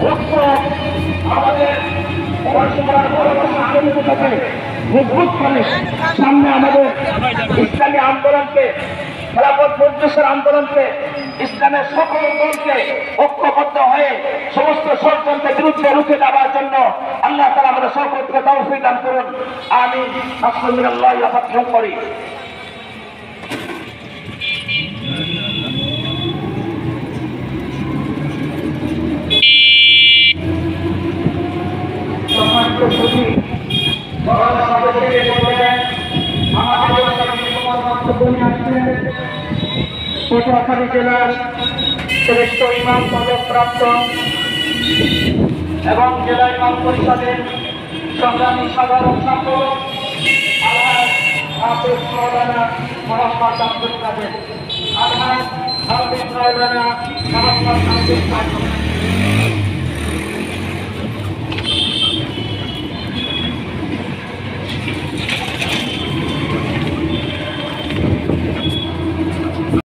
ঐক্য আমাদের আগামীটাকে মজবুত করে সামনে আমাদের ইসলামী আন্দোলনকে, খেলাফত মজলিসের আন্দোলনকে, ইসলামের সকল দলকে ঐক্যবদ্ধ হয়ে সমস্ত ষড়যন্ত্রের বিরুদ্ধে রুখে দেওয়ার জন্য আল্লাহ তাআলা আমাদের সকলকে তৌফিক দান করুন। আমিন। আলহামদুলিল্লাহ ফাতহ করি। পটুয়াখালী জেলার শ্রেষ্ঠ ইমাম পদকপ্রাপ্ত এবং জেলা ইমাম পরিষদের সংগ্রামী সাধারণ সম্পাদক আলহাজ হাফেজ মাওলানা মোহাম্মদ আব্দুল কাদের, আলহাজ হাফেজ মাওলানা মোহাম্মদ আব্দুল কাদের।